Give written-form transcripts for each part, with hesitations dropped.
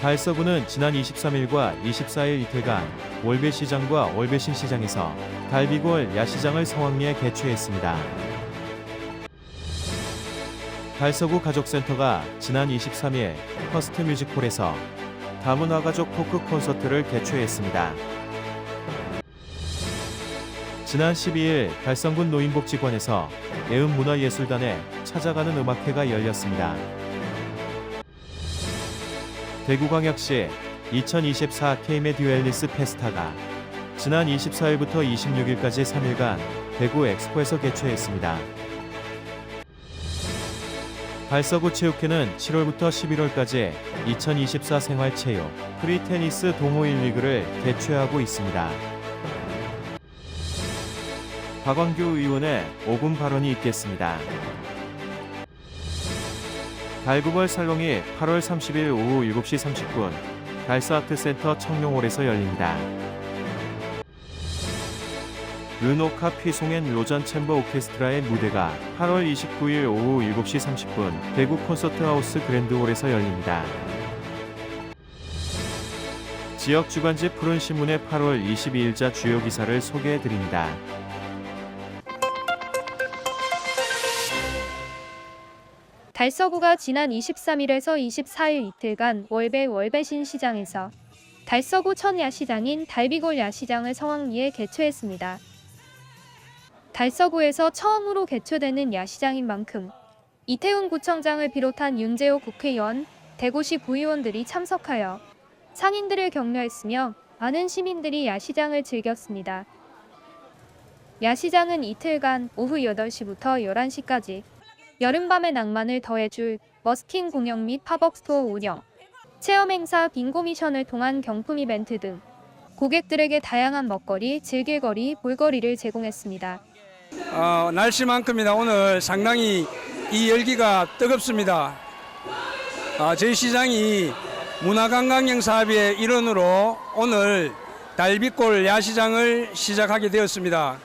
달서구는 지난 23일과 24일 이틀간 월배시장과 월배신시장에서 달비골 야시장을 성황리에 개최했습니다. 달서구 가족센터가 지난 23일 퍼스트 뮤직홀에서 다문화가족 토크 콘서트를 개최했습니다. 지난 12일 달성군 노인복지관에서 애음문화예술단의 찾아가는 음악회가 열렸습니다. 대구광역시 2024 K메듀 앨리스 페스타가 지난 24일부터 26일까지 3일간 대구 엑스포에서 개최했습니다. 달서구 체육회는 7월부터 11월까지 2024 생활체육 프리테니스 동호 1리그를 개최하고 있습니다. 박광규 의원의 5분 발언이 있겠습니다. 달구벌 살롱이 8월 30일 오후 7시 30분 달서아트센터 청룡홀에서 열립니다. 르노카 피송앤 로전 챔버 오케스트라의 무대가 8월 29일 오후 7시 30분 대구 콘서트하우스 그랜드홀에서 열립니다. 지역 주간지 푸른신문의 8월 22일자 주요 기사를 소개해드립니다. 달서구가 지난 23일에서 24일 이틀간 월배신시장에서 달서구 첫 야시장인 달비골 야시장을 성황리에 개최했습니다. 달서구에서 처음으로 개최되는 야시장인 만큼 이태훈 구청장을 비롯한 윤재호 국회의원, 대구시 구의원들이 참석하여 상인들을 격려했으며 많은 시민들이 야시장을 즐겼습니다. 야시장은 이틀간 오후 8시부터 11시까지 여름밤의 낭만을 더해줄 머스킹 공연 및 팝업 스토어 운영, 체험 행사, 빙고 미션을 통한 경품 이벤트 등 고객들에게 다양한 먹거리, 즐길거리, 볼거리를 제공했습니다. 날씨만큼이나 오늘 상당히 이 열기가 뜨겁습니다. 저희 시장이 문화관광형 사업의 일원으로 오늘 달비골 야시장을 시작하게 되었습니다.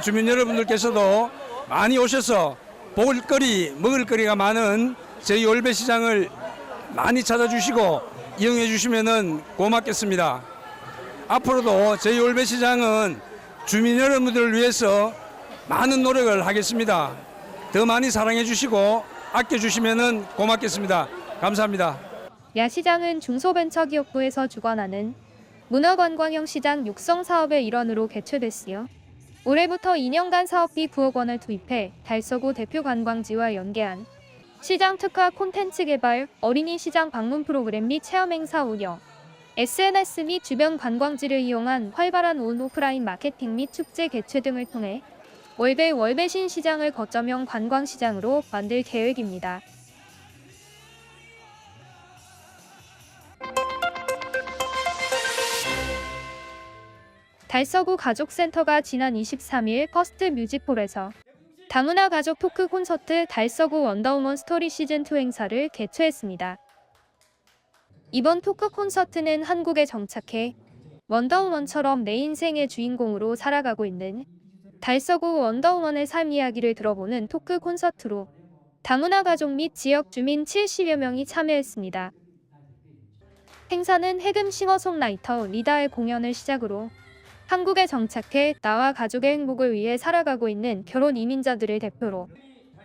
주민 여러분들께서도 많이 오셔서 볼거리, 먹을거리가 많은 저희 월배시장을 많이 찾아주시고 이용해 주시면 고맙겠습니다. 앞으로도 저희 월배시장은 주민 여러분들을 위해서 많은 노력을 하겠습니다. 더 많이 사랑해 주시고 아껴 주시면 고맙겠습니다. 감사합니다. 야시장은 중소벤처기업부에서 주관하는 문화관광형 시장 육성 사업의 일원으로 개최됐으며 올해부터 2년간 사업비 9억 원을 투입해 달서구 대표 관광지와 연계한 시장 특화 콘텐츠 개발, 어린이 시장 방문 프로그램 및 체험 행사 운영, SNS 및 주변 관광지를 이용한 활발한 오프라인 마케팅 및 축제 개최 등을 통해 월배신 시장을 거점형 관광시장으로 만들 계획입니다. 달서구 가족센터가 지난 23일 퍼스트 뮤직홀에서 다문화 가족 토크 콘서트 달서구 원더우먼 스토리 시즌2 행사를 개최했습니다. 이번 토크 콘서트는 한국에 정착해 원더우먼처럼 내 인생의 주인공으로 살아가고 있는 달서구 원더우먼의 삶 이야기를 들어보는 토크 콘서트로 다문화 가족 및 지역 주민 70여 명이 참여했습니다. 행사는 해금 싱어송라이터 리다의 공연을 시작으로 한국에 정착해 나와 가족의 행복을 위해 살아가고 있는 결혼 이민자들을 대표로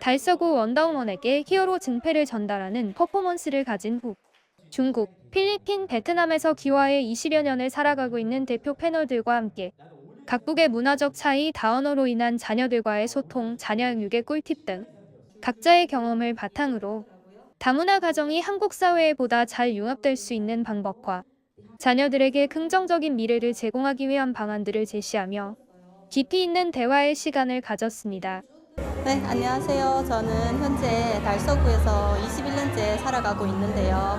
달서구 원더우먼에게 히어로 증패를 전달하는 퍼포먼스를 가진 후 중국, 필리핀, 베트남에서 기와해 20여 년을 살아가고 있는 대표 패널들과 함께 각국의 문화적 차이, 다언어로 인한 자녀들과의 소통, 자녀 양육의 꿀팁 등 각자의 경험을 바탕으로 다문화 가정이 한국 사회에 보다 잘 융합될 수 있는 방법과 자녀들에게 긍정적인 미래를 제공하기 위한 방안들을 제시하며 깊이 있는 대화의 시간을 가졌습니다. 네, 안녕하세요. 저는 현재 달서구에서 21년째 살아가고 있는데요.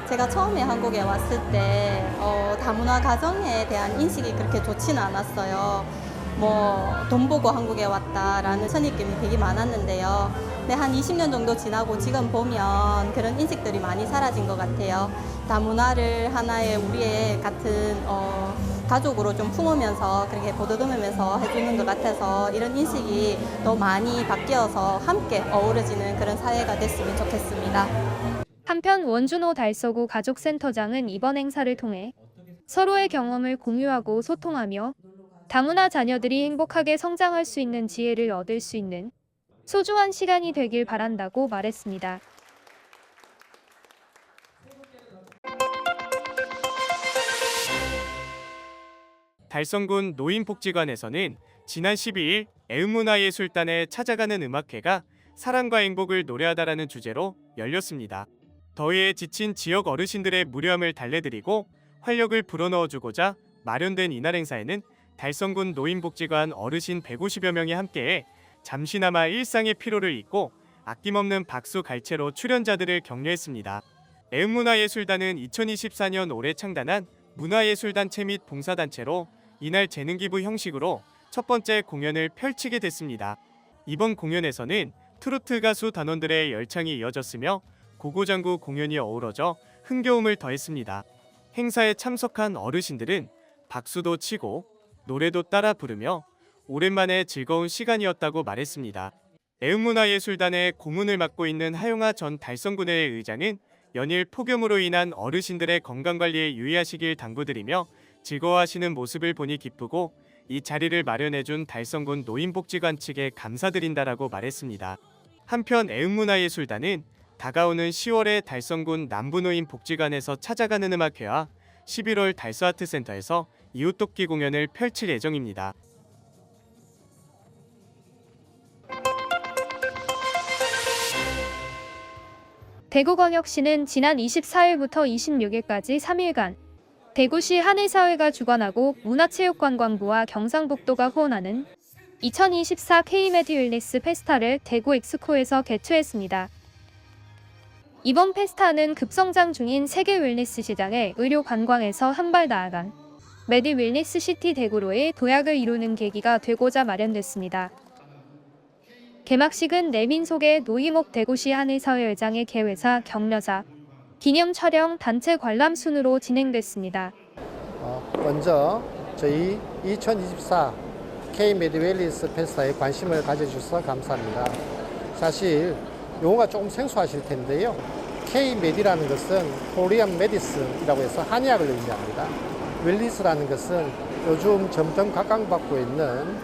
제가 처음에 한국에 왔을 때 다문화 가정에 대한 인식이 그렇게 좋지는 않았어요. 돈 보고 한국에 왔다라는 선입견이 되게 많았는데요. 네, 한 20년 정도 지나고 지금 보면 그런 인식들이 많이 사라진 것 같아요. 다문화를 하나의 우리의 같은 가족으로 좀 품으면서 그렇게 보듬으면서 해주는 것 같아서 이런 인식이 더 많이 바뀌어서 함께 어우러지는 그런 사회가 됐으면 좋겠습니다. 한편 원준호 달서구 가족센터장은 이번 행사를 통해 서로의 경험을 공유하고 소통하며 다문화 자녀들이 행복하게 성장할 수 있는 지혜를 얻을 수 있는 소중한 시간이 되길 바란다고 말했습니다. 달성군 노인복지관에서는 지난 12일 애음문화예술단의 찾아가는 음악회가 사랑과 행복을 노래하다라는 주제로 열렸습니다. 더위에 지친 지역 어르신들의 무료함을 달래드리고 활력을 불어넣어주고자 마련된 이날 행사에는 달성군 노인복지관 어르신 150여 명이 함께해 잠시나마 일상의 피로를 잊고 아낌없는 박수 갈채로 출연자들을 격려했습니다. 애음문화예술단은 2024년 올해 창단한 문화예술단체 및 봉사단체로 이날 재능기부 형식으로 첫 번째 공연을 펼치게 됐습니다. 이번 공연에서는 트로트 가수 단원들의 열창이 이어졌으며 고고장구 공연이 어우러져 흥겨움을 더했습니다. 행사에 참석한 어르신들은 박수도 치고 노래도 따라 부르며 오랜만에 즐거운 시간이었다고 말했습니다. 애음문화예술단의 고문을 맡고 있는 하용하 전 달성군의 의장은 연일 폭염으로 인한 어르신들의 건강관리에 유의하시길 당부드리며 즐거워하시는 모습을 보니 기쁘고 이 자리를 마련해준 달성군 노인복지관 측에 감사드린다라고 말했습니다. 한편 애음문화예술단은 다가오는 10월에 달성군 남부노인복지관에서 찾아가는 음악회와 11월 달서아트센터에서 이웃돕기 공연을 펼칠 예정입니다. 대구광역시는 지난 24일부터 26일까지 3일간 대구시 한일사회가 주관하고 문화체육관광부와 경상북도가 후원하는 2024 K-메디 윌리스 페스타를 대구 엑스코에서 개최했습니다. 이번 페스타는 급성장 중인 세계 윌리스 시장에 의료 관광에서 한 발 나아간 메디 윌리스 시티 대구로의 도약을 이루는 계기가 되고자 마련됐습니다. 개막식은 내민속의 노희목 대구시 한일사회회장의 개회사 격려사 기념 촬영 단체 관람 순으로 진행됐습니다. 먼저 저희 2024 K-메디 웰리스 페스타에 관심을 가져주셔서 감사합니다. 사실 용어가 조금 생소하실 텐데요. K-메디라는 것은 코리안 메디슨이라고 해서 한의학을 의미합니다. 웰리스라는 것은 요즘 점점 각광받고 있는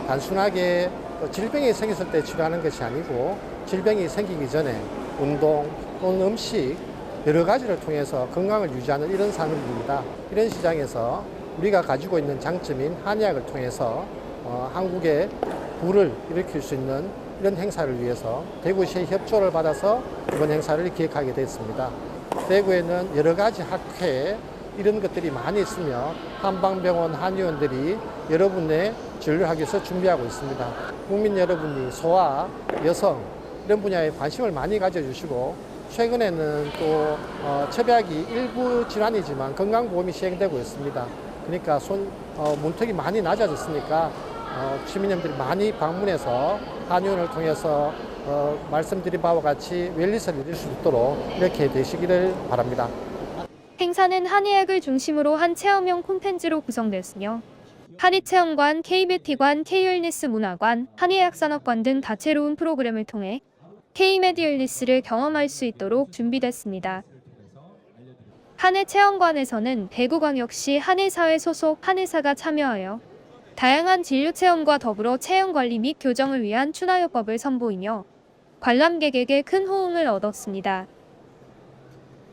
단순하게 질병이 생겼을 때 치료하는 것이 아니고 질병이 생기기 전에 운동 또는 음식 여러 가지를 통해서 건강을 유지하는 이런 산업입니다. 이런 시장에서 우리가 가지고 있는 장점인 한의학을 통해서 한국에 부를 일으킬 수 있는 이런 행사를 위해서 대구시의 협조를 받아서 이번 행사를 기획하게 됐습니다. 대구에는 여러 가지 학회 이런 것들이 많이 있으며 한방병원 한의원들이 여러분의 진료하기 위해서 준비하고 있습니다. 국민 여러분이 소아, 여성 이런 분야에 관심을 많이 가져주시고 최근에는 또 첩약이 일부 질환이지만 건강보험이 시행되고 있습니다. 그러니까 문턱이 많이 낮아졌으니까 시민님들이 많이 방문해서 한의원을 통해서 말씀드린 바와 같이 웰리스를 이룰 수 있도록 이렇게 되시기를 바랍니다. 행사는 한의학을 중심으로 한 체험형 콘텐츠로 구성됐으며 한의체험관, K뷰티관, K웰니스 문화관, 한의학산업관 등 다채로운 프로그램을 통해 K-메디 웰니스를 경험할 수 있도록 준비됐습니다. 한의체험관에서는 대구광역시 한의사회 소속 한의사가 참여하여 다양한 진료체험과 더불어 체형관리 및 교정을 위한 추나요법을 선보이며 관람객에게 큰 호응을 얻었습니다.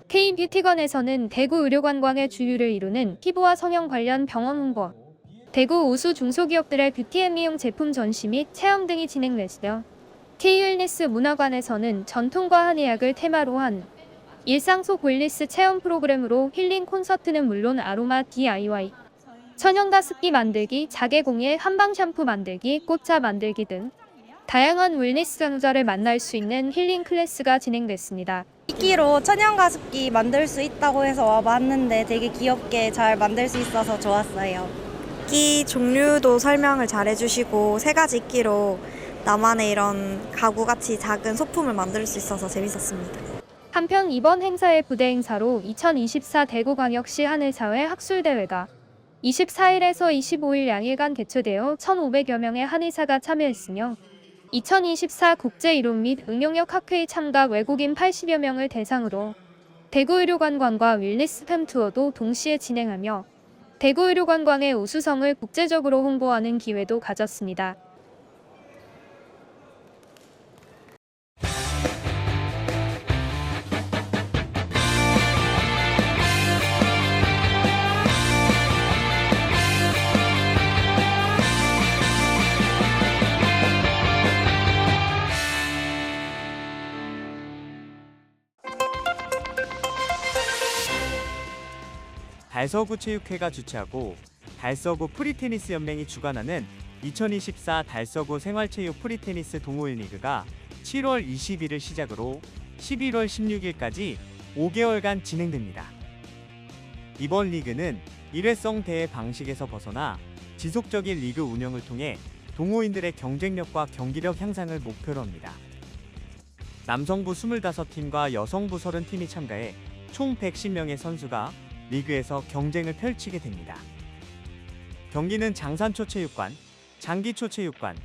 K뷰티관에서는 대구 의료관광의 주류를 이루는 피부와 성형 관련 병원 홍보, 대구 우수 중소기업들의 뷰티 앤 미용 제품 전시 및 체험 등이 진행됐으며 K웰니스 문화관에서는 전통과 한의학을 테마로 한 일상 속 웰니스 체험 프로그램으로 힐링 콘서트는 물론 아로마 DIY, 천연 가습기 만들기, 자개공예, 한방 샴푸 만들기, 꽃차 만들기 등 다양한 웰니스 강좌를 만날 수 있는 힐링 클래스가 진행됐습니다. 이끼로 천연 가습기 만들 수 있다고 해서 와봤는데 되게 귀엽게 잘 만들 수 있어서 좋았어요. 이끼 종류도 설명을 잘 해주시고 3가지 이끼로 나만의 이런 가구같이 작은 소품을 만들 수 있어서 재밌었습니다. 한편 이번 행사의 부대 행사로 2024 대구광역시 한의사회 학술대회가 24일에서 25일 양일간 개최되어 1,500여 명의 한의사가 참여했으며 2024 국제이론 및 응용력 학회에 참가 외국인 80여 명을 대상으로 대구의료관광과 윌니스 팸 투어도 동시에 진행하며 대구의료관광의 우수성을 국제적으로 홍보하는 기회도 가졌습니다. 달서구 체육회가 주최하고 달서구 프리테니스 연맹이 주관하는 2024 달서구 생활체육 프리테니스 동호인 리그가 7월 20일을 시작으로 11월 16일까지 5개월간 진행됩니다. 이번 리그는 일회성 대회 방식에서 벗어나 지속적인 리그 운영을 통해 동호인들의 경쟁력과 경기력 향상을 목표로 합니다. 남성부 25팀과 여성부 30팀이 참가해 총 110명의 선수가 리그에서 경쟁을 펼치게 됩니다. 경기는 장산초체육관, 장기초체육관,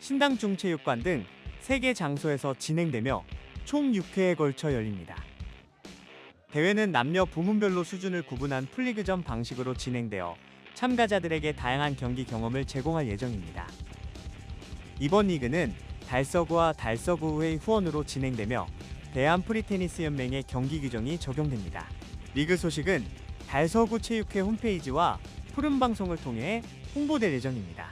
신당중체육관 등 3개 장소에서 진행되며 총 6회에 걸쳐 열립니다. 대회는 남녀 부문별로 수준을 구분한 풀리그전 방식으로 진행되어 참가자들에게 다양한 경기 경험을 제공할 예정입니다. 이번 리그는 달서구와 달서구의 후원으로 진행되며 대한프리테니스연맹의 경기 규정이 적용됩니다. 리그 소식은 달서구 체육회 홈페이지와 푸른방송을 통해 홍보될 예정입니다.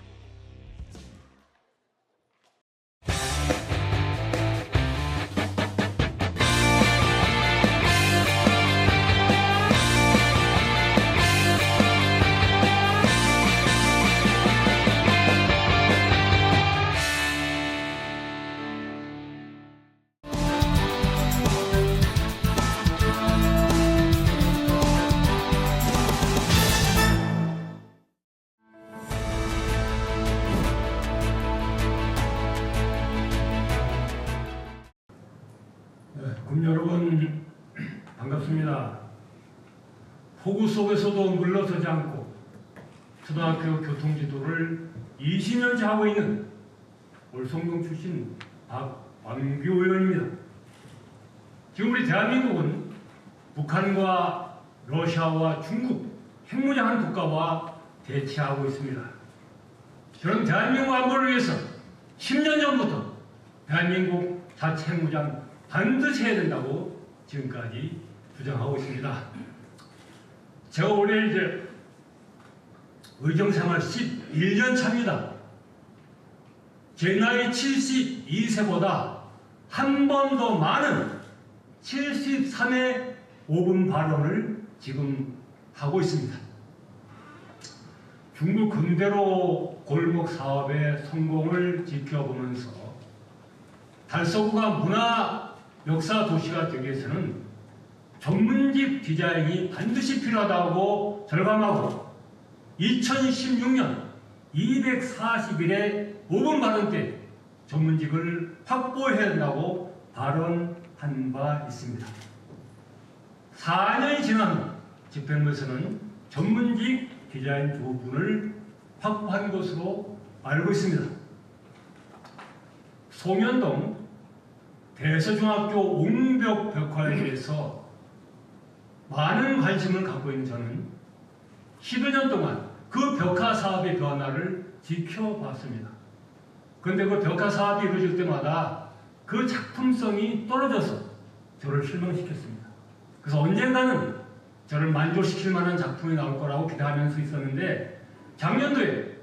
군 여러분 반갑습니다. 폭우 속에서도 물러서지 않고 초등학교 교통지도를 20년째 하고 있는 월성동 출신 박완규 의원입니다. 지금 우리 대한민국은 북한과 러시아와 중국 핵무장한 국가와 대치하고 있습니다. 저는 대한민국 안보를 위해서 10년 전부터 대한민국 자체 핵무장 반드시 해야 된다고 지금까지 주장하고 있습니다. 제가 올해 이제 의정생활 11년 차입니다. 제 나이 72세보다 한 번 더 많은 73회 5분 발언을 지금 하고 있습니다. 중국 근대로 골목 사업의 성공을 지켜보면서 달서구가 문화 역사 도시가 되기 위해서는 전문직 디자인이 반드시 필요하다고 절감하고 2016년 240일에 5분 발언 때 전문직을 확보해야 한다고 발언한 바 있습니다. 4년이 지난 집행부에서는 전문직 디자인 2분을 확보한 것으로 알고 있습니다. 송현동 대서중학교 옹벽 벽화에 대해서 많은 관심을 갖고 있는 저는 10여 년 동안 그 벽화 사업의 변화를 지켜봤습니다. 그런데 그 벽화 사업이 이루어질 때마다 그 작품성이 떨어져서 저를 실망시켰습니다. 그래서 언젠가는 저를 만족시킬 만한 작품이 나올 거라고 기대하면서 있었는데 작년도에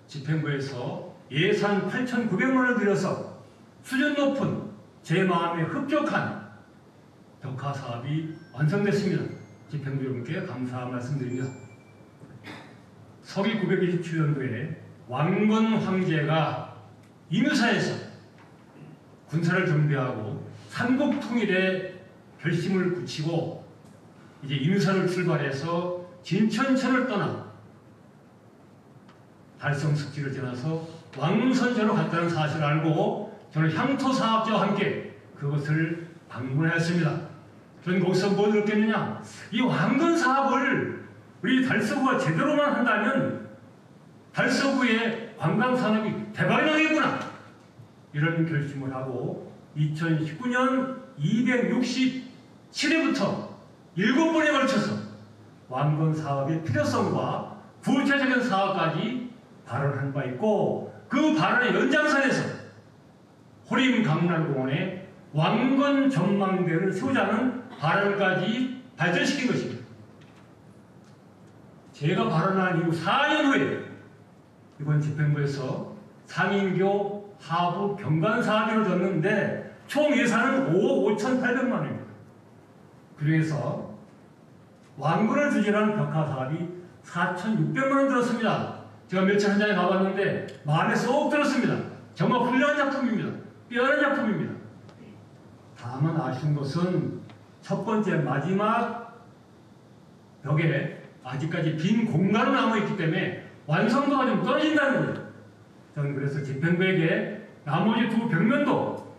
집행부에서 예산 8,900만 원을 들여서 수준 높은 제 마음에 흡족한 벽화 사업이 완성됐습니다. 집행부 여러분께 감사 말씀드립니다. 서기 927년도에 왕건 황제가 인유사에서 군사를 준비하고 삼국 통일에 결심을 굳히고 이제 인유사를 출발해서 진천천을 떠나 달성 습지를 지나서 왕선전으로 갔다는 사실을 알고 저는 향토 사업자와 함께 그것을 방문하였습니다. 저는 거기서 뭐 느꼈느냐? 이 왕건 사업을 우리 달서구가 제대로만 한다면 달서구의 관광 산업이 대박이 나겠구나. 이런 결심을 하고 2019년 267회부터 7번에 걸쳐서 완건 사업의 필요성과 구체적인 사업까지 발언한 바 있고, 그 발언의 연장선에서 호림 강남공원에 왕건 전망대를 세우자는 발언까지 발전시킨 것입니다. 제가 발언한 이후 4년 후에 이번 집행부에서 상인교 하부 경관 사업으로 줬는데 총 예산은 5억 5,800만 원입니다. 그중에서 왕건을 주제한 벽화 사업이 4,600만 원 들었습니다. 제가 며칠 현장에 가봤는데 마음에 쏙 들었습니다. 정말 훌륭한 작품입니다. 뛰어난 작품입니다. 다만 아쉬운 것은 첫 번째 마지막 벽에 아직까지 빈 공간이 남아있기 때문에 완성도가 좀 떨어진다는 거예요. 저는 그래서 집행부에게 나머지 두 벽면도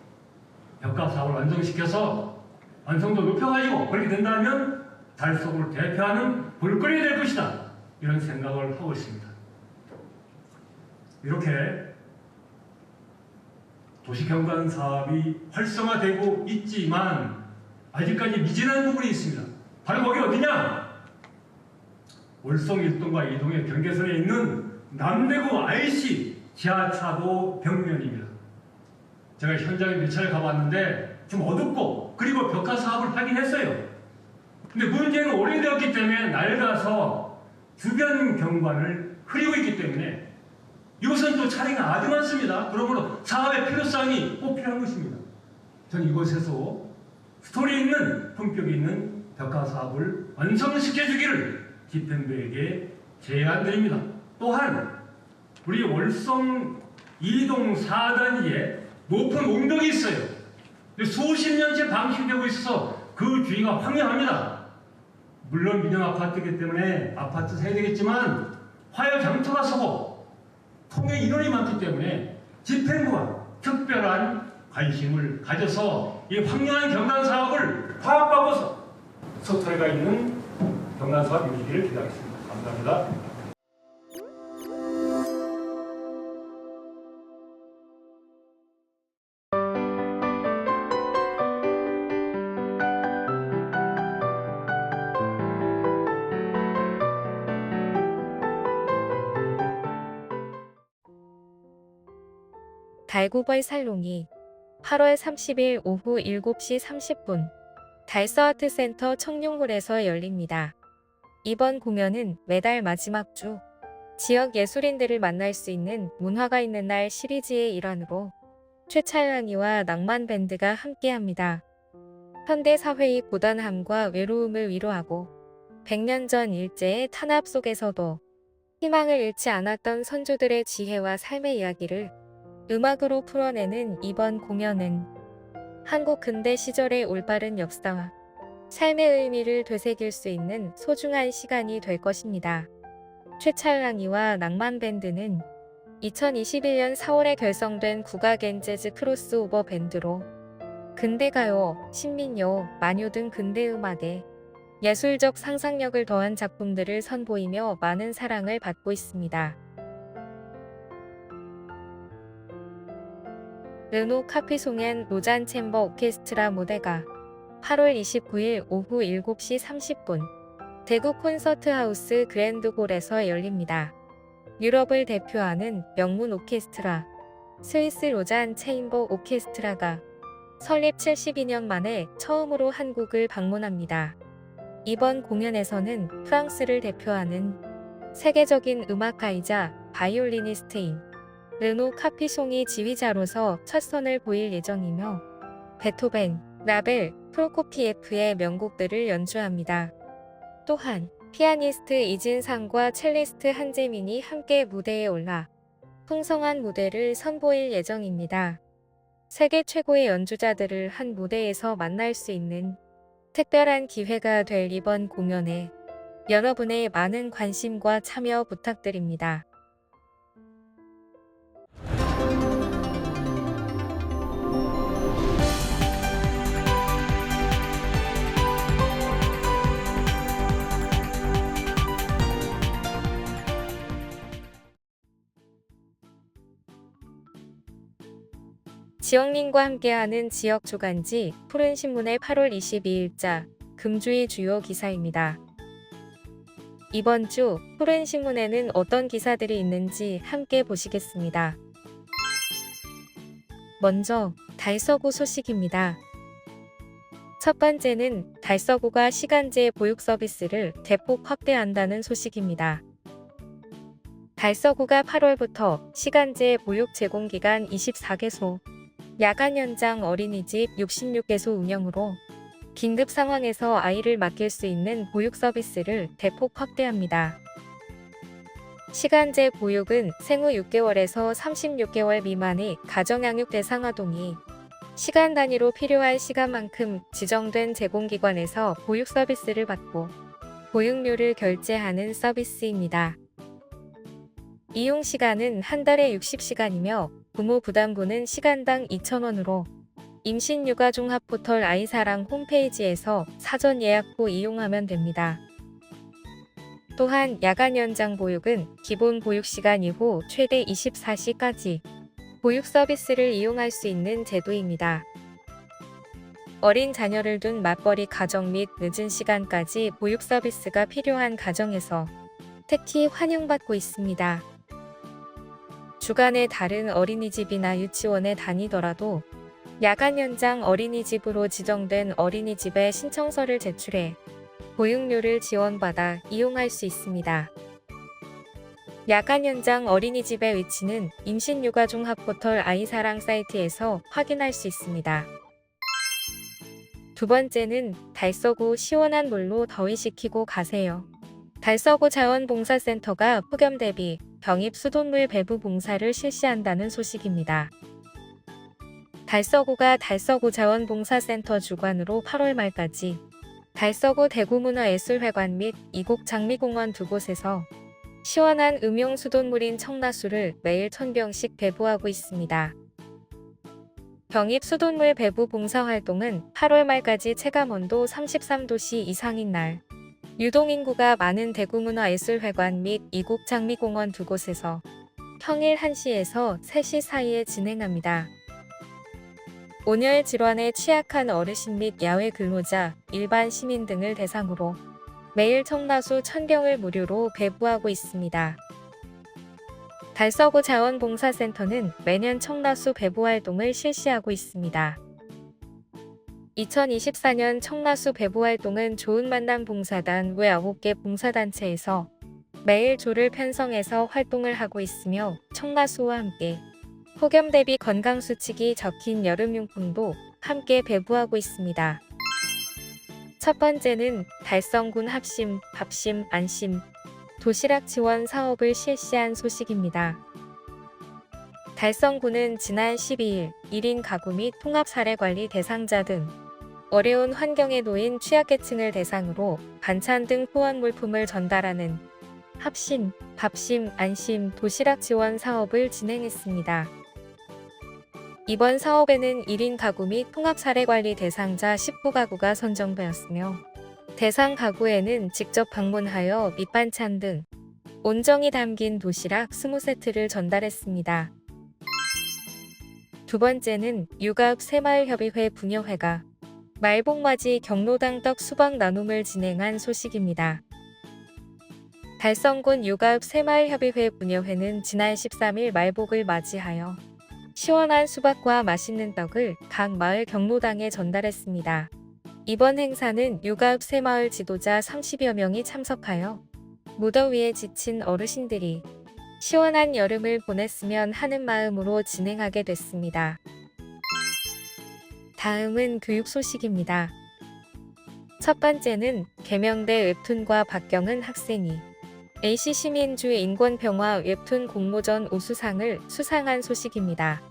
벽화 사업을 완성시켜서 완성도 높여가지고 그렇게 된다면 달서구를 대표하는 볼거리가 될 것이다, 이런 생각을 하고 있습니다. 이렇게 도시경관 사업이 활성화되고 있지만 아직까지 미진한 부분이 있습니다. 바로 거기 어디냐? 월성 1동과 2동의 경계선에 있는 남대구 IC 지하차도 벽면입니다. 제가 현장에 몇 차례 가봤는데 좀 어둡고, 그리고 벽화 사업을 하긴 했어요. 근데 문제는 오래되었기 때문에 낡아서 주변 경관을 흐리고 있기 때문에 이것은 또 차량이 아주 많습니다. 그러므로 사업의 필요성이 꼭 필요한 것입니다. 저는 이곳에서 스토리 있는, 품격이 있는 벽화 사업을 완성시켜주기를 집행부에게 제안드립니다. 또한 우리 월성 2동 4단지에 높은 옹벽이 있어요. 수십 년째 방치되고 있어서 그 주위가 황량합니다. 물론 민영 아파트이기 때문에 아파트 사야 되겠지만 화약 장터가 서고 통행 인원이 많기 때문에 집행부가 특별한 관심을 가져서 이 황량한 경관 사업을 파악하고서 서터가 있는 경관 사업 유지기를 기대하겠습니다. 감사합니다. 달구벌 살롱이 8월 30일 오후 7시 30분 달서아트센터 청룡홀에서 열립니다. 이번 공연은 매달 마지막 주 지역 예술인들을 만날 수 있는 문화가 있는 날 시리즈의 일환으로 최찰랑이와 낭만밴드가 함께합니다. 현대사회의 고단함과 외로움을 위로하고 100년 전 일제의 탄압 속에서도 희망을 잃지 않았던 선조들의 지혜와 삶의 이야기를 음악으로 풀어내는 이번 공연은 한국 근대 시절의 올바른 역사와 삶의 의미를 되새길 수 있는 소중한 시간이 될 것입니다. 최찰랑이와 낭만밴드는 2021년 4월에 결성된 국악앤 재즈 크로스오버 밴드로 근대가요, 신민요, 만요 등 근대음악에 예술적 상상력을 더한 작품들을 선보이며 많은 사랑을 받고 있습니다. 르노 카피송엔 로잔 챔버 오케스트라 무대가 8월 29일 오후 7시 30분 대구 콘서트하우스 그랜드홀에서 열립니다. 유럽을 대표하는 명문 오케스트라 스위스 로잔 체인버 오케스트라가 설립 72년 만에 처음으로 한국을 방문합니다. 이번 공연에서는 프랑스를 대표하는 세계적인 음악가이자 바이올리니스트인 르노 카피송이 지휘자로서 첫 선을 보일 예정이며 베토벤, 라벨, 프로코피에프의 명곡들을 연주합니다. 또한 피아니스트 이진상과 첼리스트 한재민이 함께 무대에 올라 풍성한 무대를 선보일 예정입니다. 세계 최고의 연주자들을 한 무대에서 만날 수 있는 특별한 기회가 될 이번 공연에 여러분의 많은 관심과 참여 부탁드립니다. 지역민과 함께하는 지역 주간지 푸른신문의 8월 22일자 금주의 주요 기사입니다. 이번 주 푸른신문에는 어떤 기사들이 있는지 함께 보시겠습니다. 먼저 달서구 소식입니다. 첫 번째는 달서구가 시간제 보육 서비스를 대폭 확대한다는 소식입니다. 달서구가 8월부터 시간제 보육 제공기간 24개소, 야간 연장 어린이집 66개소 운영으로 긴급 상황에서 아이를 맡길 수 있는 보육 서비스를 대폭 확대합니다. 시간제 보육은 생후 6개월에서 36개월 미만의 가정양육 대상 아동이 시간 단위로 필요한 시간만큼 지정된 제공기관에서 보육 서비스를 받고 보육료를 결제하는 서비스입니다. 이용 시간은 한 달에 60시간이며 부모 부담분은 시간당 2,000원으로 임신육아종합 포털 아이사랑 홈페이지에서 사전 예약 후 이용하면 됩니다. 또한 야간 연장 보육은 기본 보육 시간 이후 최대 24시까지 보육 서비스를 이용할 수 있는 제도입니다. 어린 자녀를 둔 맞벌이 가정 및 늦은 시간까지 보육 서비스가 필요한 가정에서 특히 환영받고 있습니다. 주간에 다른 어린이집이나 유치원에 다니더라도 야간 연장 어린이집으로 지정된 어린이집에 신청서를 제출해 보육료를 지원받아 이용할 수 있습니다. 야간 연장 어린이집의 위치는 임신육아종합 포털 아이사랑 사이트에서 확인할 수 있습니다. 두 번째는 달서구 시원한 물로 더위식히고 가세요. 달서구 자원봉사센터가 폭염 대비 병입 수돗물 배부 봉사를 실시한다는 소식입니다. 달서구가 달서구 자원봉사센터 주관으로 8월 말까지 달서구 대구문화예술회관 및 이곡 장미공원 두 곳에서 시원한 음용 수돗물인 청라수를 매일 1000병씩 배부하고 있습니다. 병입 수돗물 배부 봉사 활동은 8월 말까지 체감온도 33도씨 이상인 날, 유동인구가 많은 대구문화예술회관 및 이곡 장미공원 두 곳에서 평일 1시에서 3시 사이에 진행합니다. 온열 질환에 취약한 어르신 및 야외 근로자, 일반 시민 등을 대상으로 매일 청라수 1000병을 무료로 배부하고 있습니다. 달서구 자원봉사센터는 매년 청라수 배부 활동을 실시하고 있습니다. 2024년 청라수 배부 활동은 좋은 만남 봉사단 외 9개 봉사단체에서 매일 조를 편성해서 활동을 하고 있으며 청라수와 함께 폭염 대비 건강수칙이 적힌 여름용품도 함께 배부하고 있습니다. 첫 번째는 달성군 합심, 밥심, 안심, 도시락 지원 사업을 실시한 소식입니다. 달성군은 지난 12일 1인 가구 및 통합사례관리 대상자 등 어려운 환경에 놓인 취약계층을 대상으로 반찬 등 후원 물품을 전달하는 합심, 밥심, 안심, 도시락 지원 사업을 진행했습니다. 이번 사업에는 1인 가구 및 통합사례관리 대상자 19가구가 선정되었으며 대상 가구에는 직접 방문하여 밑반찬 등 온정이 담긴 도시락 20세트를 전달했습니다. 두 번째는 육아읍 새마을협의회 부녀회가 말복맞이 경로당 떡 수박 나눔을 진행한 소식입니다. 달성군 육아읍 새마을협의회 부녀회는 지난 13일 말복을 맞이하여 시원한 수박과 맛있는 떡을 각 마을 경로당에 전달했습니다. 이번 행사는 육아읍 새마을 지도자 30여 명이 참석하여 무더위에 지친 어르신들이 시원한 여름을 보냈으면 하는 마음으로 진행하게 됐습니다. 다음은 교육 소식입니다. 첫 번째는 계명대 웹툰과 박경은 학생이 AC시민주 인권평화 웹툰 공모전 우수상을 수상한 소식입니다.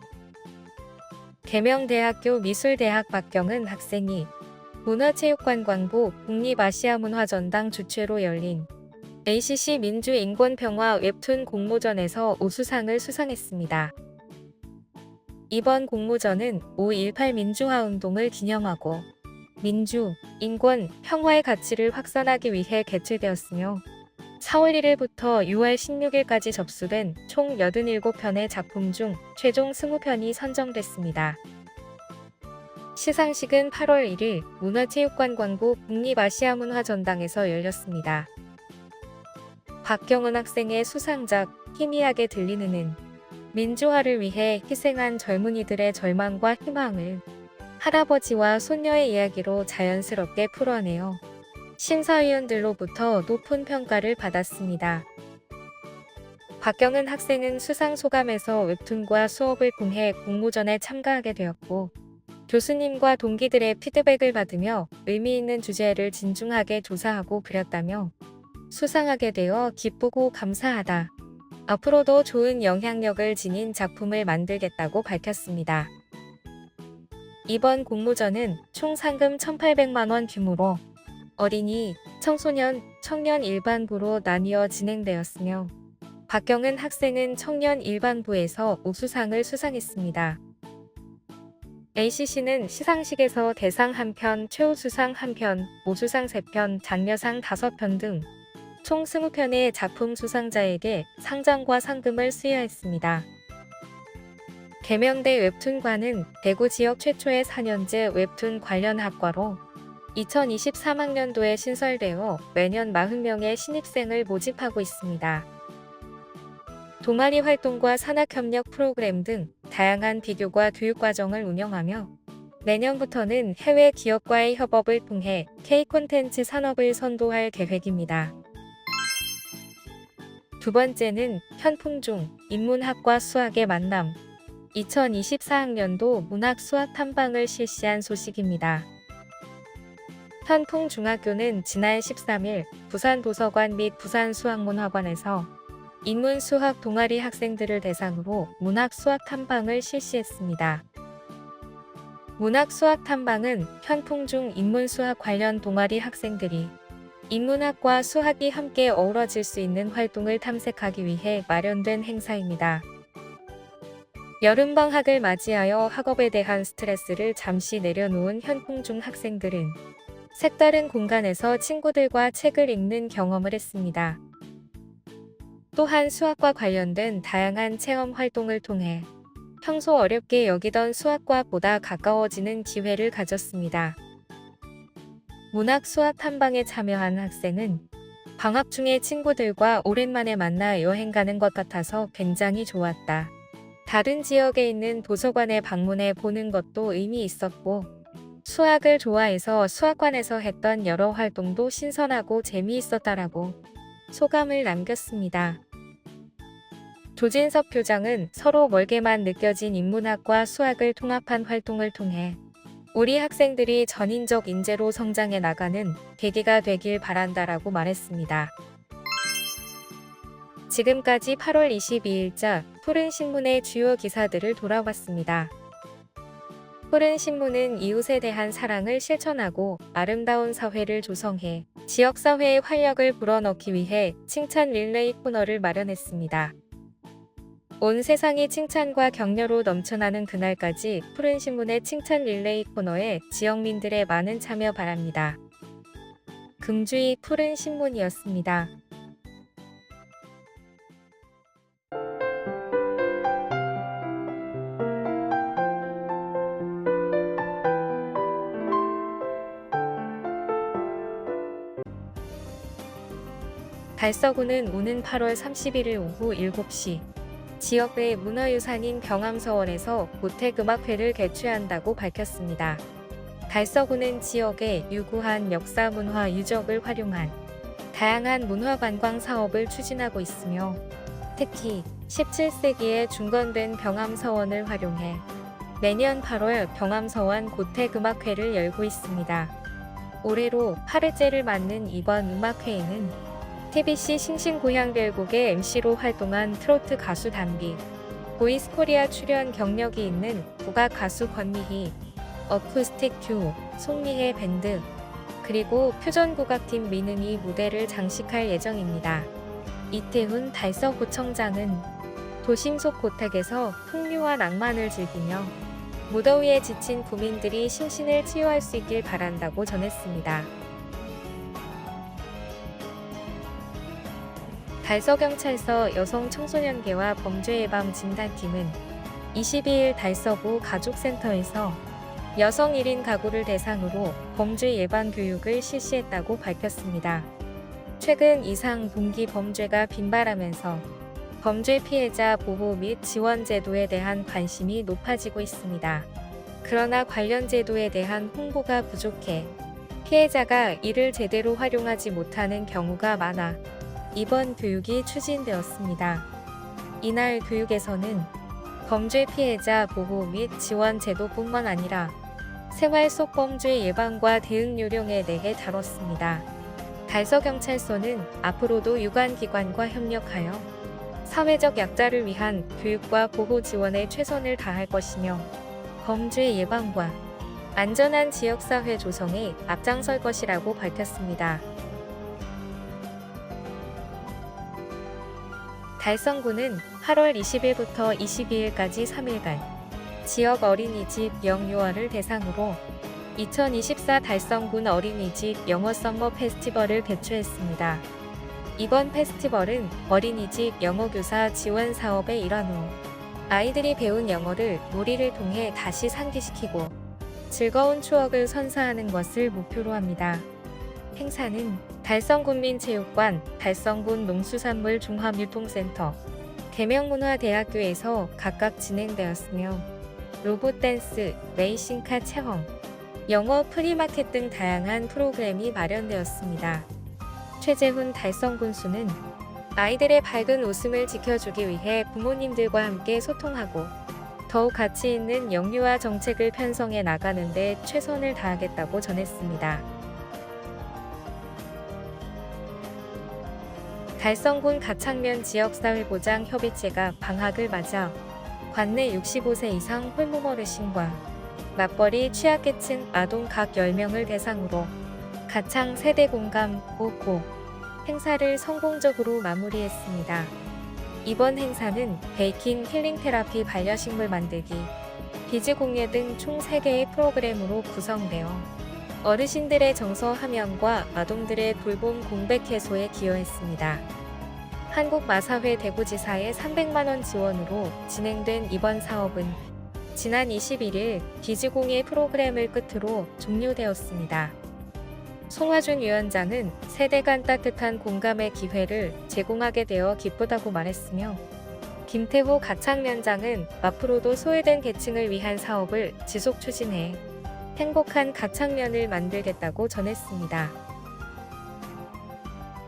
계명대학교 미술대학 박경은 학생이 문화체육관광부 국립아시아문화전당 주최로 열린 ACC 민주인권평화 웹툰 공모전에서 우수상을 수상했습니다. 이번 공모전은 5.18 민주화운동을 기념하고 민주, 인권, 평화의 가치를 확산하기 위해 개최되었으며 4월 1일부터 6월 16일까지 접수된 총 87편의 작품 중 최종 20편이 선정됐습니다. 시상식은 8월 1일 문화체육관광부 국립아시아문화전당에서 열렸습니다. 박경은 학생의 수상작 희미하게 들리는 은 민주화를 위해 희생한 젊은이들의 절망과 희망을 할아버지와 손녀의 이야기로 자연스럽게 풀어내어 심사위원들로부터 높은 평가를 받았습니다. 박경은 학생은 수상 소감에서 웹툰과 수업을 통해 공모전에 참가하게 되었고 교수님과 동기들의 피드백을 받으며 의미 있는 주제를 진중하게 조사하고 그렸다며 수상하게 되어 기쁘고 감사하다. 앞으로도 좋은 영향력을 지닌 작품을 만들겠다고 밝혔습니다. 이번 공모전은 총 상금 1,800만 원 규모로 어린이, 청소년, 청년 일반부로 나뉘어 진행되었으며 박경은 학생은 청년 일반부에서 우수상을 수상했습니다. ACC는 시상식에서 대상 1편, 최우수상 1편, 모수상 3편, 장려상 5편 등 총 20편의 작품 수상자에게 상장과 상금을 수여했습니다. 계명대 웹툰과는 대구 지역 최초의 4년제 웹툰 관련 학과로 2023학년도에 신설되어 매년 40명의 신입생을 모집하고 있습니다. 동아리 활동과 산학협력 프로그램 등 다양한 비교과 교육과정을 운영하며 내년부터는 해외 기업과의 협업을 통해 K-콘텐츠 산업을 선도할 계획입니다. 두 번째는 현풍중 인문학과 수학의 만남 2024학년도 문학-수학 탐방을 실시한 소식입니다. 현풍중학교는 지난 13일 부산도서관 및 부산수학문화관에서 인문수학 동아리 학생들을 대상으로 문학-수학 탐방을 실시했습니다. 문학-수학 탐방은 현풍중 인문수학 관련 동아리 학생들이 인문학과 수학이 함께 어우러질 수 있는 활동을 탐색하기 위해 마련된 행사입니다. 여름방학을 맞이하여 학업에 대한 스트레스를 잠시 내려놓은 현풍중 학생들은 색다른 공간에서 친구들과 책을 읽는 경험을 했습니다. 또한 수학과 관련된 다양한 체험 활동을 통해 평소 어렵게 여기던 수학과 보다 가까워지는 기회를 가졌습니다. 문학-수학 탐방에 참여한 학생은 방학 중에 친구들과 오랜만에 만나 여행 가는 것 같아서 굉장히 좋았다. 다른 지역에 있는 도서관에 방문해 보는 것도 의미 있었고 수학을 좋아해서 수학관에서 했던 여러 활동도 신선하고 재미있었다라고 소감을 남겼습니다. 조진섭 교장은 서로 멀게만 느껴진 인문학과 수학을 통합한 활동을 통해 우리 학생들이 전인적 인재로 성장해 나가는 계기가 되길 바란다라고 말했습니다. 지금까지 8월 22일자 푸른신문의 주요 기사들을 돌아봤습니다. 푸른신문은 이웃에 대한 사랑을 실천하고 아름다운 사회를 조성해 지역사회의 활력을 불어넣기 위해 칭찬 릴레이 코너를 마련했습니다. 온 세상이 칭찬과 격려로 넘쳐나는 그날까지 푸른신문의 칭찬 릴레이 코너에 지역민들의 많은 참여 바랍니다. 금주의 푸른신문이었습니다. 달서구는 오는 8월 31일 오후 7시 지역의 문화유산인 병암서원에서 고택음악회를 개최한다고 밝혔습니다. 달서구는 지역의 유구한 역사 문화 유적을 활용한 다양한 문화관광 사업을 추진하고 있으며 특히 17세기에 중건된 병암서원을 활용해 매년 8월 병암서원 고택음악회를 열고 있습니다. 올해로 8회째를 맞는 이번 음악회에는 TBC 싱싱고향별곡의 MC로 활동한 트로트 가수 담비, 보이스코리아 출연 경력이 있는 국악 가수 권미희, 어쿠스틱 듀오, 송미혜 밴드, 그리고 퓨전국악팀 민음이 무대를 장식할 예정입니다. 이태훈 달서구청장은 도심 속 고택에서 풍류와 낭만을 즐기며 무더위에 지친 구민들이 심신을 치유할 수 있길 바란다고 전했습니다. 달서경찰서 여성청소년계와 범죄예방진단팀은 22일 달서구 가족센터에서 여성 1인 가구를 대상으로 범죄 예방 교육을 실시했다고 밝혔습니다. 최근 이상 동기 범죄가 빈발하면서 범죄 피해자 보호 및 지원 제도에 대한 관심이 높아지고 있습니다. 그러나 관련 제도에 대한 홍보가 부족해 피해자가 이를 제대로 활용하지 못하는 경우가 많아 이번 교육이 추진되었습니다. 이날 교육에서는 범죄 피해자 보호 및 지원 제도뿐만 아니라 생활 속 범죄 예방과 대응 요령에 대해 다뤘습니다. 달서경찰서는 앞으로도 유관기관과 협력하여 사회적 약자를 위한 교육과 보호 지원에 최선을 다할 것이며 범죄 예방과 안전한 지역사회 조성에 앞장설 것이라고 밝혔습니다. 달성구는 8월 20일부터 22일까지 3일간 지역 어린이집 영유아를 대상으로 2024 달성군 어린이집 영어 썸머 페스티벌을 개최했습니다. 이번 페스티벌은 어린이집 영어교사 지원 사업의 일환 후 아이들이 배운 영어를 놀이를 통해 다시 상기시키고 즐거운 추억을 선사하는 것을 목표로 합니다. 행사는 달성군민체육관, 달성군 농수산물 종합유통센터, 계명문화대학교에서 각각 진행되었으며 로봇댄스, 레이싱카 체험, 영어 프리마켓 등 다양한 프로그램이 마련되었습니다. 최재훈 달성군수는 아이들의 밝은 웃음을 지켜주기 위해 부모님들과 함께 소통하고 더욱 가치 있는 영유아 정책을 편성해 나가는 데 최선을 다하겠다고 전했습니다. 달성군 가창면 지역사회보장협의체가 방학을 맞아 관내 65세 이상 홀몸 어르신과 맞벌이 취약계층 아동 각 10명을 대상으로 가창 세대 공감 5고 행사를 성공적으로 마무리했습니다. 이번 행사는 베이킹 힐링 테라피 반려식물 만들기, 비즈 공예 등 총 3개의 프로그램으로 구성되어 어르신들의 정서 함양과 아동들의 돌봄 공백 해소에 기여했습니다. 한국마사회 대구지사의 300만원 지원으로 진행된 이번 사업은 지난 21일 비즈 공예 프로그램을 끝으로 종료되었습니다. 송화준 위원장은 세대 간 따뜻한 공감의 기회를 제공하게 되어 기쁘다고 말했으며 김태호 가창면장은 앞으로도 소외된 계층을 위한 사업을 지속 추진해 행복한 가창면을 만들겠다고 전했습니다.